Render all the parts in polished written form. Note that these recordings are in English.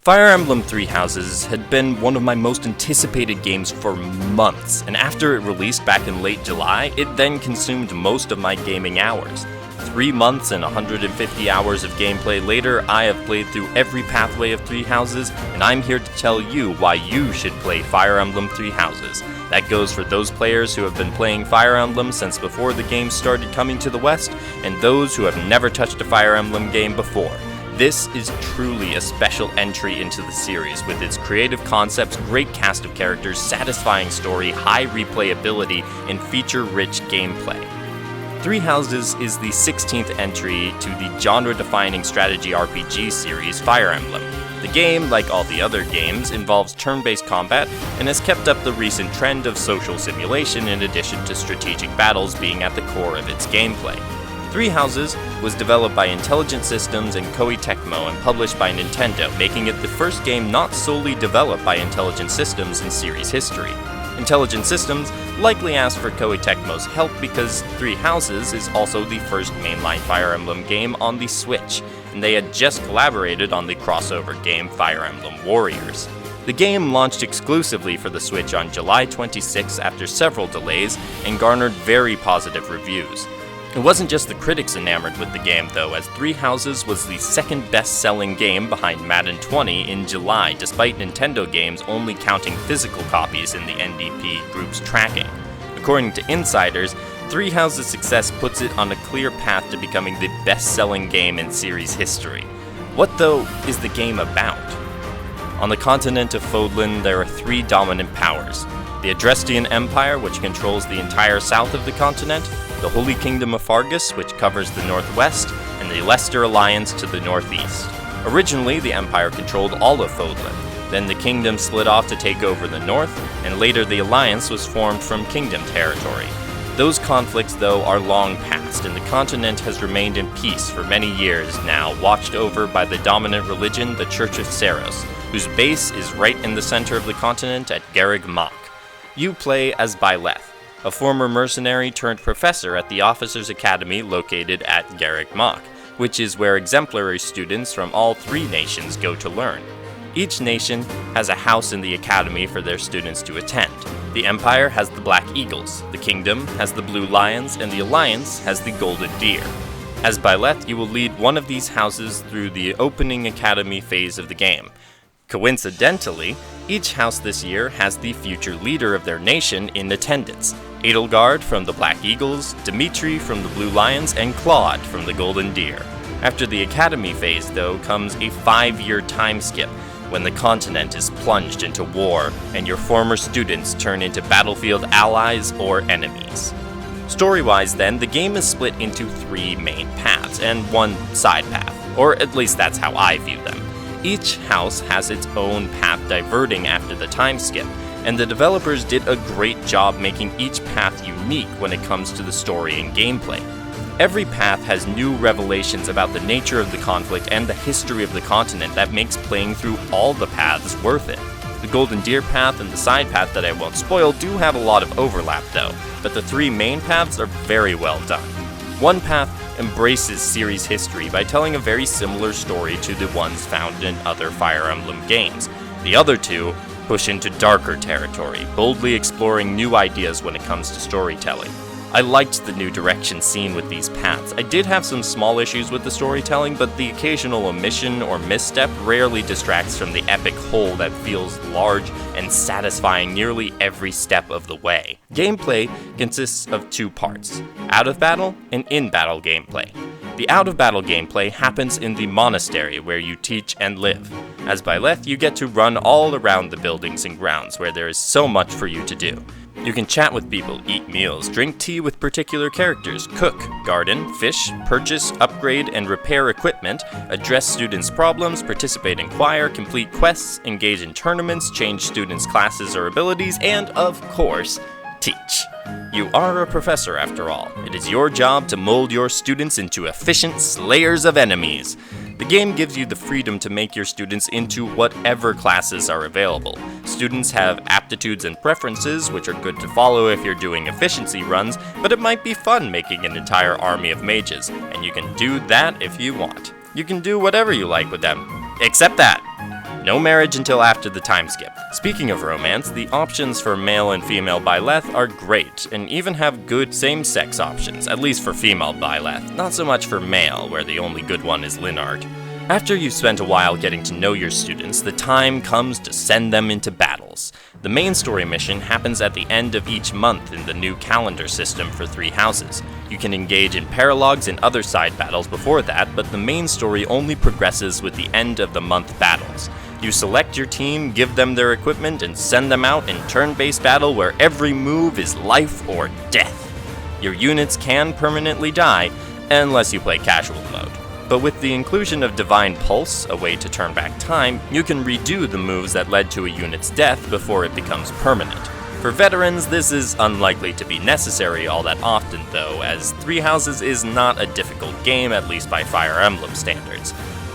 Fire Emblem Three Houses had been one of my most anticipated games for months, and after it released back in late July, it then consumed most of my gaming hours. 3 months and 150 hours of gameplay later, I have played through every pathway of Three Houses, and I'm here to tell you why you should play Fire Emblem Three Houses. That goes for those players who have been playing Fire Emblem since before the game started coming to the West, and those who have never touched a Fire Emblem game before. This is truly a special entry into the series, with its creative concepts, great cast of characters, satisfying story, high replayability, and feature-rich gameplay. Three Houses is the 16th entry to the genre-defining strategy RPG series Fire Emblem. The game, like all the other games, involves turn-based combat and has kept up the recent trend of social simulation in addition to strategic battles being at the core of its gameplay. Three Houses was developed by Intelligent Systems and Koei Tecmo and published by Nintendo, making it the first game not solely developed by Intelligent Systems in series history. Intelligent Systems likely asked for Koei Tecmo's help because Three Houses is also the first mainline Fire Emblem game on the Switch, and they had just collaborated on the crossover game Fire Emblem Warriors. The game launched exclusively for the Switch on July 26 after several delays and garnered very positive reviews. It wasn't just the critics enamored with the game though, as Three Houses was the second best-selling game behind Madden 20 in July, despite Nintendo games only counting physical copies in the NDP group's tracking. According to insiders, Three Houses' success puts it on a clear path to becoming the best-selling game in series history. What though is the game about? On the continent of Fodlan, there are three dominant powers: the Adrestian Empire, which controls the entire south of the continent, the Holy Kingdom of Fargus, which covers the northwest, and the Leicester Alliance to the northeast. Originally, the Empire controlled all of Fodlan. Then the kingdom split off to take over the north, and later the Alliance was formed from kingdom territory. Those conflicts, though, are long past, and the continent has remained in peace for many years now, watched over by the dominant religion, the Church of Saros, whose base is right in the center of the continent at Garreg Mach. You play as Byleth, a former mercenary turned professor at the Officers' Academy located at Garreg Mach, which is where exemplary students from all three nations go to learn. Each nation has a house in the academy for their students to attend. The Empire has the Black Eagles, the Kingdom has the Blue Lions, and the Alliance has the Golden Deer. As Byleth, you will lead one of these houses through the opening academy phase of the game. Coincidentally, each house this year has the future leader of their nation in attendance: Edelgard from the Black Eagles, Dimitri from the Blue Lions, and Claude from the Golden Deer. After the academy phase, though, comes a 5-year time skip, when the continent is plunged into war and your former students turn into battlefield allies or enemies. Story-wise then, the game is split into 3 main paths and 1 side path, or at least that's how I view them. Each house has its own path diverting after the time skip, and the developers did a great job making each path unique when it comes to the story and gameplay. Every path has new revelations about the nature of the conflict and the history of the continent that makes playing through all the paths worth it. The Golden Deer path and the side path that I won't spoil do have a lot of overlap though, but the 3 main paths are very well done. One path embraces series history by telling a very similar story to the ones found in other Fire Emblem games. The other 2 push into darker territory, boldly exploring new ideas when it comes to storytelling. I liked the new direction seen with these paths. I did have some small issues with the storytelling, but the occasional omission or misstep rarely distracts from the epic whole that feels large and satisfying nearly every step of the way. Gameplay consists of 2 parts: out-of-battle and in-battle gameplay. The out-of-battle gameplay happens in the monastery where you teach and live. As Byleth, you get to run all around the buildings and grounds where there is so much for you to do. You can chat with people, eat meals, drink tea with particular characters, cook, garden, fish, purchase, upgrade, and repair equipment, address students' problems, participate in choir, complete quests, engage in tournaments, change students' classes or abilities, and, of course, teach. You are a professor after all. It is your job to mold your students into efficient slayers of enemies. The game gives you the freedom to make your students into whatever classes are available. Students have aptitudes and preferences, which are good to follow if you're doing efficiency runs, but it might be fun making an entire army of mages, and you can do that if you want. You can do whatever you like with them, except that. No marriage until after the time skip. Speaking of romance, the options for male and female Byleth are great, and even have good same-sex options, at least for female Byleth, not so much for male, where the only good one is Linard. After you've spent a while getting to know your students, the time comes to send them into battles. The main story mission happens at the end of each month in the new calendar system for 3 houses. You can engage in paralogs and other side battles before that, but the main story only progresses with the end of the month battles. You select your team, give them their equipment, and send them out in turn-based battle where every move is life or death. Your units can permanently die, unless you play casual mode. But with the inclusion of Divine Pulse, a way to turn back time, you can redo the moves that led to a unit's death before it becomes permanent. For veterans, this is unlikely to be necessary all that often though, as 3 Houses is not a difficult game, at least by Fire Emblem standards.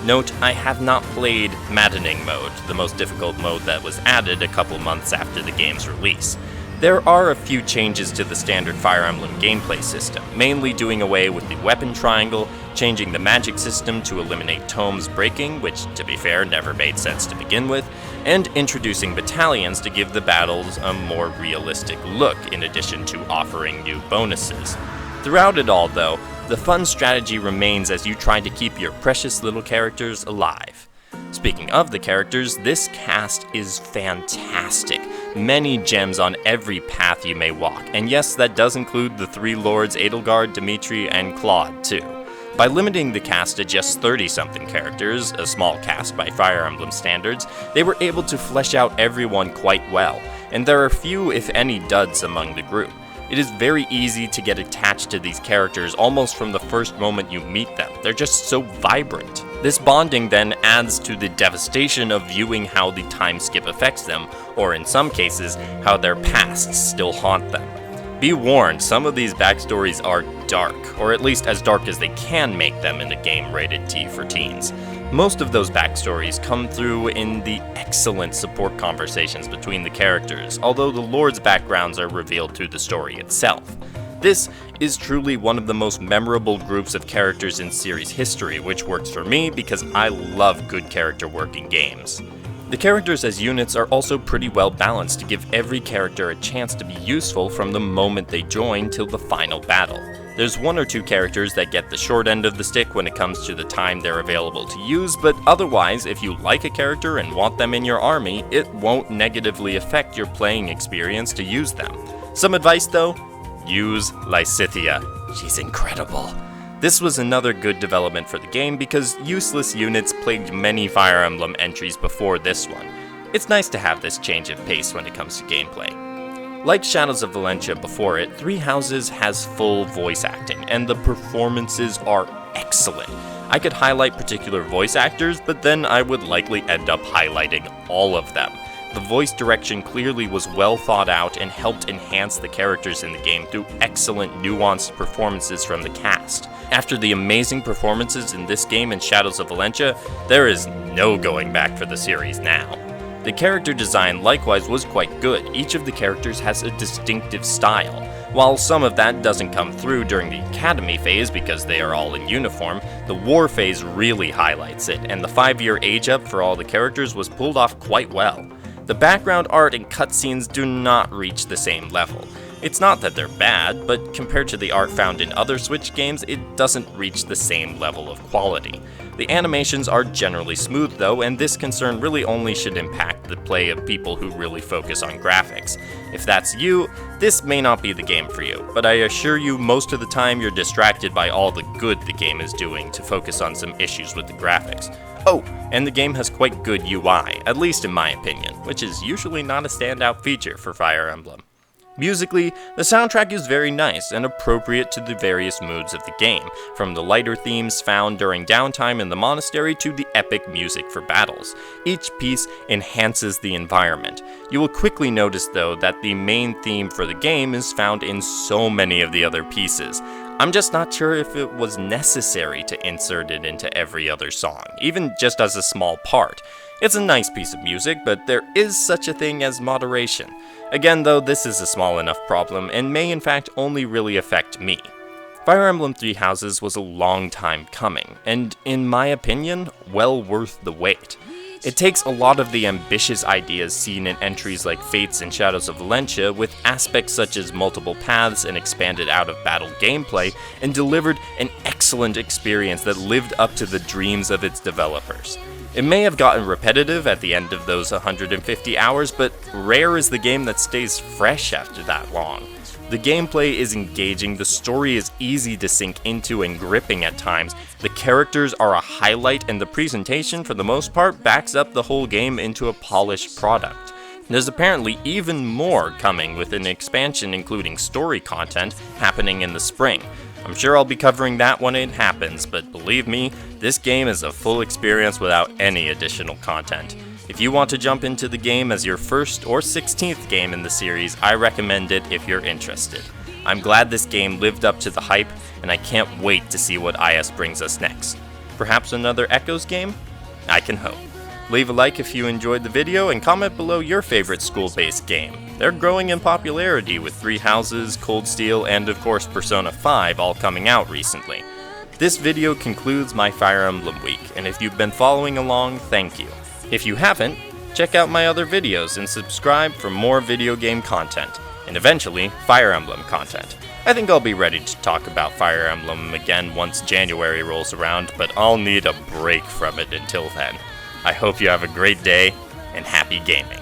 Note, I have not played Maddening Mode, the most difficult mode that was added a couple months after the game's release. There are a few changes to the standard Fire Emblem gameplay system, mainly doing away with the weapon triangle, changing the magic system to eliminate tomes breaking, which, to be fair, never made sense to begin with, and introducing battalions to give the battles a more realistic look, in addition to offering new bonuses. Throughout it all, though, the fun strategy remains as you try to keep your precious little characters alive. Speaking of the characters, this cast is fantastic. Many gems on every path you may walk, and yes, that does include the 3 lords Edelgard, Dimitri, and Claude, too. By limiting the cast to just 30-something characters, a small cast by Fire Emblem standards, they were able to flesh out everyone quite well, and there are few, if any, duds among the group. It is very easy to get attached to these characters almost from the first moment you meet them. They're just so vibrant. This bonding then adds to the devastation of viewing how the time skip affects them, or in some cases, how their pasts still haunt them. Be warned, some of these backstories are dark, or at least as dark as they can make them in a game rated T for teens. Most of those backstories come through in the excellent support conversations between the characters, although the Lord's backgrounds are revealed through the story itself. This is truly one of the most memorable groups of characters in series history, which works for me because I love good character work in games. The characters as units are also pretty well balanced to give every character a chance to be useful from the moment they join till the final battle. There's 1 or 2 characters that get the short end of the stick when it comes to the time they're available to use, but otherwise, if you like a character and want them in your army, it won't negatively affect your playing experience to use them. Some advice though? Use Lysithea. She's incredible. This was another good development for the game because useless units plagued many Fire Emblem entries before this one. It's nice to have this change of pace when it comes to gameplay. Like Shadows of Valentia before it, 3 Houses has full voice acting, and the performances are excellent. I could highlight particular voice actors, but then I would likely end up highlighting all of them. The voice direction clearly was well thought out and helped enhance the characters in the game through excellent nuanced performances from the cast. After the amazing performances in this game and Shadows of Valentia, there is no going back for the series now. The character design likewise was quite good. Each of the characters has a distinctive style. While some of that doesn't come through during the Academy phase because they are all in uniform, the War phase really highlights it, and the 5-year age up for all the characters was pulled off quite well. The background art and cutscenes do not reach the same level. It's not that they're bad, but compared to the art found in other Switch games, it doesn't reach the same level of quality. The animations are generally smooth though, and this concern really only should impact the play of people who really focus on graphics. If that's you, this may not be the game for you, but I assure you most of the time you're distracted by all the good the game is doing to focus on some issues with the graphics. Oh, and the game has quite good UI, at least in my opinion, which is usually not a standout feature for Fire Emblem. Musically, the soundtrack is very nice and appropriate to the various moods of the game, from the lighter themes found during downtime in the monastery to the epic music for battles. Each piece enhances the environment. You will quickly notice though that the main theme for the game is found in so many of the other pieces. I'm just not sure if it was necessary to insert it into every other song, even just as a small part. It's a nice piece of music, but there is such a thing as moderation. Again though, this is a small enough problem and may in fact only really affect me. Fire Emblem 3 Houses was a long time coming, and in my opinion, well worth the wait. It takes a lot of the ambitious ideas seen in entries like Fates and Shadows of Valentia, with aspects such as multiple paths and expanded out-of-battle gameplay, and delivered an excellent experience that lived up to the dreams of its developers. It may have gotten repetitive at the end of those 150 hours, but rare is the game that stays fresh after that long. The gameplay is engaging, the story is easy to sink into and gripping at times, the characters are a highlight, and the presentation, for the most part, backs up the whole game into a polished product. There's apparently even more coming, with an expansion including story content happening in the spring. I'm sure I'll be covering that when it happens, but believe me, this game is a full experience without any additional content. If you want to jump into the game as your first or 16th game in the series, I recommend it if you're interested. I'm glad this game lived up to the hype, and I can't wait to see what IS brings us next. Perhaps another Echoes game? I can hope. Leave a like if you enjoyed the video, and comment below your favorite school-based game. They're growing in popularity with Three Houses, Cold Steel, and of course Persona 5 all coming out recently. This video concludes my Fire Emblem week, and if you've been following along, thank you. If you haven't, check out my other videos and subscribe for more video game content, and eventually Fire Emblem content. I think I'll be ready to talk about Fire Emblem again once January rolls around, but I'll need a break from it until then. I hope you have a great day, and happy gaming.